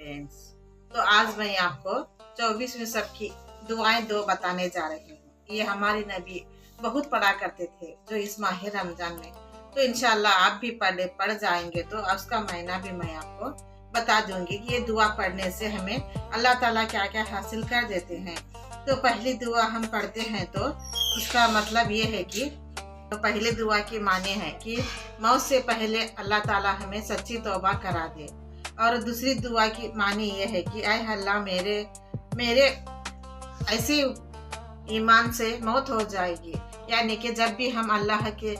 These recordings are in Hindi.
फ्रेंड्स। तो आज मैं आपको 24वीं सब की दुआएं दो बताने जा रही हूँ। ये हमारे नबी बहुत पढ़ा करते थे जो इस माह रमजान में। तो इंशाल्लाह आप भी पढ़ जाएंगे तो उसका महीना भी मैं आपको बता दूंगी कि ये दुआ पढ़ने से हमें अल्लाह ताला क्या क्या हासिल कर देते हैं। तो पहली दुआ हम पढ़ते हैं तो उसका मतलब ये है कि तो पहले दुआ की माने है कि मौत से पहले अल्लाह ताला हमें सच्ची तौबा करा दे। और दूसरी दुआ की मानी ये है कि ऐ अल्लाह मेरे ऐसे ईमान से मौत हो जाएगी, यानी कि जब भी हम अल्लाह के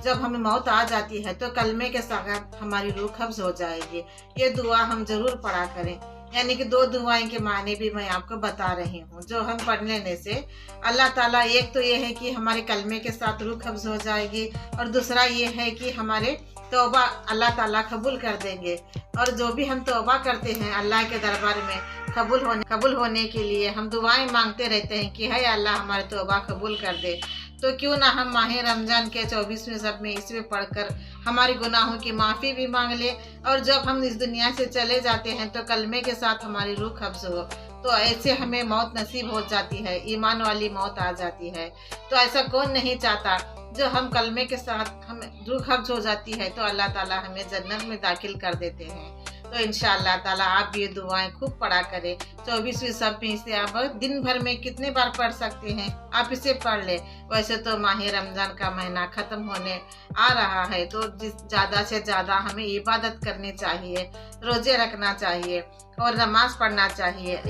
जब हमें मौत आ जाती है तो कलमे के साथ हमारी रूह कब्ज हो जाएगी। ये दुआ हम जरूर पढ़ा करें। यानी कि दो दुआएं के माने भी मैं आपको बता रही हूँ जो हम पढ़ लेने से अल्लाह ताला, एक तो ये है कि हमारे कलमे के साथ रूह कब्ज हो जाएगी और दूसरा ये है कि हमारे तौबा अल्लाह ताला कबूल कर देंगे। और जो भी हम तौबा करते हैं अल्लाह के दरबार में कबूल होने के लिए हम दुआएं मांगते रहते हैं कि है अल्लाह हमारे तौबा कबूल कर दे। तो क्यों ना हम माह रमजान के 24वें सब में इसमें पढ़कर हमारे गुनाहों की माफ़ी भी मांग ले और जब हम इस दुनिया से चले जाते हैं तो कलमे के साथ हमारी रूह कब्ज हो, तो ऐसे हमें मौत नसीब हो जाती है, ईमान वाली मौत आ जाती है। तो ऐसा कौन नहीं चाहता। जो हम कलमे के साथ हम रूह कब्ज हो जाती है तो अल्लाह ताला हमें जन्नत में दाखिल कर देते हैं। तो इंशाअल्लाह ताला आप ये दुआएं खूब पढ़ा करें। 24वीं सब में इसे आप दिन भर में कितने बार पढ़ सकते हैं, आप इसे पढ़ ले। वैसे तो माह रमजान का महीना ख़त्म होने आ रहा है तो ज़्यादा से ज़्यादा हमें इबादत करनी चाहिए, रोजे रखना चाहिए और नमाज पढ़ना चाहिए।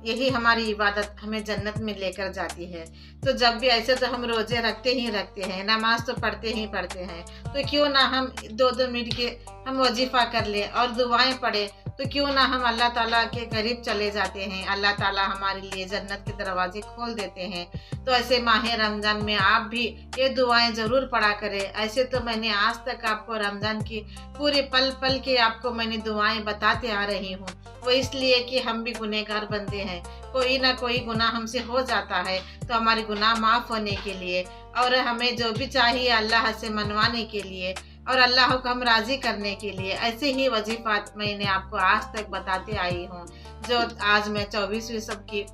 यही हमारी इबादत हमें जन्नत में लेकर जाती है। तो जब भी ऐसे तो हम रोजे रखते हैं, नमाज तो पढ़ते हैं। तो क्यों ना हम 2-2 मिनट के हम वजीफा कर ले और दुआएं पढ़े। तो क्यों ना हम अल्लाह ताला के करीब चले जाते हैं, अल्लाह ताला हमारे लिए जन्नत के दरवाजे खोल देते हैं। तो ऐसे माह रमजान में आप भी ये दुआएं ज़रूर पढ़ा करें। ऐसे तो मैंने आज तक आपको रमजान की पूरे पल पल के आपको मैंने दुआएं बताते आ रही हूँ। वो इसलिए कि हम भी गुनहगार बंदे हैं, कोई ना कोई गुनाह हमसे हो जाता है तो हमारे गुनाह माफ़ होने के लिए और हमें जो भी चाहिए अल्लाह से मनवाने के लिए और अल्लाह को हम राज़ी करने के लिए ऐसे ही वजीफात मैंने आपको आज तक बताते आई हूँ। जो आज मैं 24वीं सब की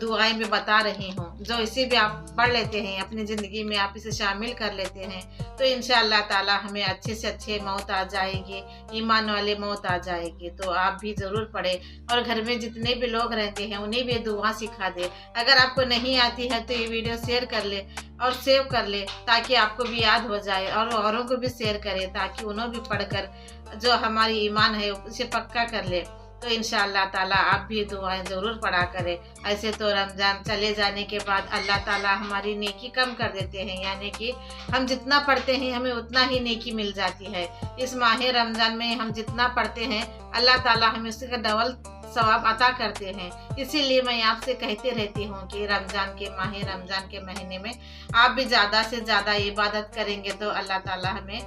दुआएं भी बता रही हूँ, जो इसे भी आप पढ़ लेते हैं, अपनी ज़िंदगी में आप इसे शामिल कर लेते हैं तो इंशाअल्लाह ताला हमें अच्छे से अच्छे मौत आ जाएगी, ईमान वाले मौत आ जाएगी। तो आप भी ज़रूर पढ़ें और घर में जितने भी लोग रहते हैं उन्हें भी दुआ सिखा दे। अगर आपको नहीं आती है तो ये वीडियो शेयर कर ले और सेव कर ले ताकि आपको भी याद हो जाए और औरों को भी शेयर करें ताकि उन्होंने भी पढ़कर जो हमारी ईमान है उसे पक्का कर ले। तो इंशाअल्लाह ताला आप भी दुआएं ज़रूर पढ़ा करें। ऐसे तो रमज़ान चले जाने के बाद अल्लाह ताला हमारी नेकी कम कर देते हैं, यानी कि हम जितना पढ़ते हैं हमें उतना ही नेकी मिल जाती है। इस माह रमज़ान में हम जितना पढ़ते हैं अल्लाह ताला हमें उसका डबल सवाब अता करते हैं। इसीलिए मैं आपसे कहते रहती हूँ कि माह रमज़ान के महीने में आप भी ज़्यादा से ज़्यादा इबादत करेंगे तो अल्लाह ताला हमें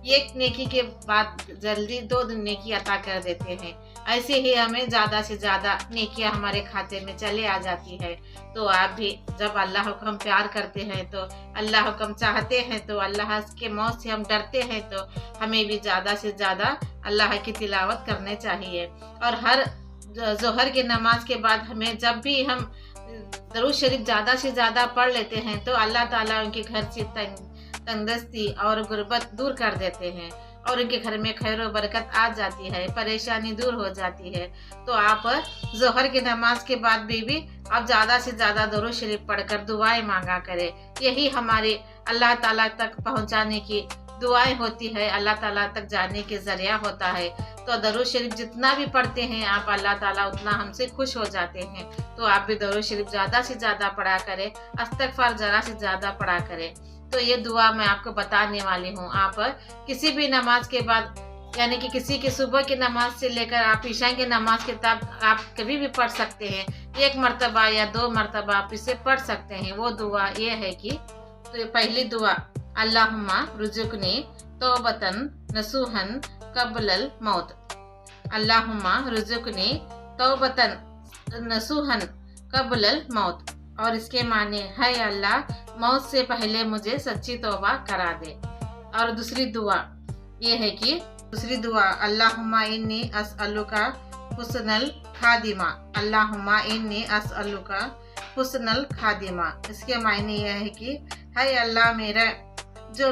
एक नेकी के बाद जल्दी 2 नेकी अता कर देते हैं। ऐसे ही हमें ज़्यादा से ज़्यादा नेकियां हमारे खाते में चले आ जाती है। तो आप भी जब अल्लाह को हम प्यार करते हैं तो अल्लाह को हम चाहते हैं तो अल्लाह के मौत से हम डरते हैं तो हमें भी ज़्यादा से ज़्यादा अल्लाह की तिलावत करनी चाहिए। और हर ज़ोहर की नमाज के बाद हमें जब भी हम दरूद शरीफ ज़्यादा से ज़्यादा पढ़ लेते हैं तो अल्लाह ताला उनके घर से तंगदस्ती और गुर्बत दूर कर देते हैं और उनके घर में खैर व बरकत आ जाती है, परेशानी दूर हो जाती है। तो आप ज़ोहर की नमाज के बाद भी आप ज़्यादा से ज़्यादा दरूद शरीफ पढ़कर दुआएं मांगा करें। यही हमारे अल्लाह ताला तक पहुंचाने की दुआएं होती है, अल्लाह ताला तक जाने के ज़रिया होता है। तो दरूद शरीफ जितना भी पढ़ते हैं आप अल्लाह ताला उतना हमसे खुश हो जाते हैं। तो आप भी दरूद शरीफ ज़्यादा से ज़्यादा पढ़ा करें, इस्तग़फ़ार ज़रा से ज़्यादा पढ़ा करें। तो ये दुआ मैं आपको बताने वाली हूँ। आप किसी भी नमाज के बाद, यानी कि किसी की सुबह की नमाज से लेकर आप ईशा की नमाज के तक आप कभी भी पढ़ सकते हैं। 1 मरतबा या 2 मरतबा आप इसे पढ़ सकते हैं। वो दुआ ये है कि तो पहली दुआ अल्लाहुम्मा रुज़ुक़नी तौबतन नसूहन क़ब्लल मौत। अल्लाहुम्मा रुज़ुक़नी तौबतन नसूहन क़ब्लल मौत। और इसके माने है अल्लाह मौत से पहले मुझे सच्ची तौबा करा दे। और दूसरी दुआ ये है कि दूसरी दुआ, अल्लाहुम्मा इन्नी अस्अलुका हुस्नल खादिमा। अल्लाहुम्मा इन्नी अस्अलुका हुस्नल खादिमा। इसके मायने यह है कि हाय अल्लाह,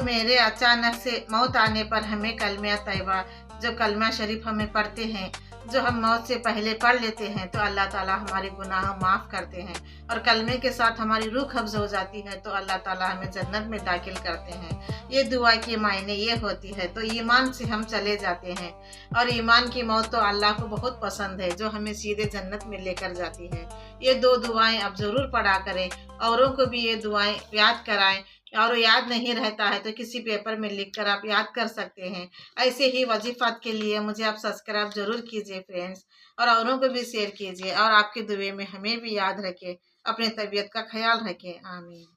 मेरे अचानक से मौत आने पर हमें कलमा तैयबा, जो कलमा शरीफ हमें पढ़ते हैं, जो हम मौत से पहले पढ़ लेते हैं, तो अल्लाह ताला हमारे गुनाह माफ़ करते हैं और कलमे के साथ हमारी रूह कब्ज़ हो जाती है, तो अल्लाह ताला हमें जन्नत में दाखिल करते हैं। ये दुआ की मायने ये होती है। तो ईमान से हम चले जाते हैं और ईमान की मौत तो अल्लाह को बहुत पसंद है, जो हमें सीधे जन्नत में लेकर जाती है। ये 2 दुआएं आप ज़रूर पढ़ा करें, औरों को भी ये दुआएं याद कराएं, और याद नहीं रहता है तो किसी पेपर में लिख कर आप याद कर सकते हैं। ऐसे ही वजीफ़ात के लिए मुझे आप सब्सक्राइब ज़रूर कीजिए फ्रेंड्स, और औरों को भी शेयर कीजिए, और आपकी दुआ में हमें भी याद रखें। अपनी तबीयत का ख्याल रखें। आमीन।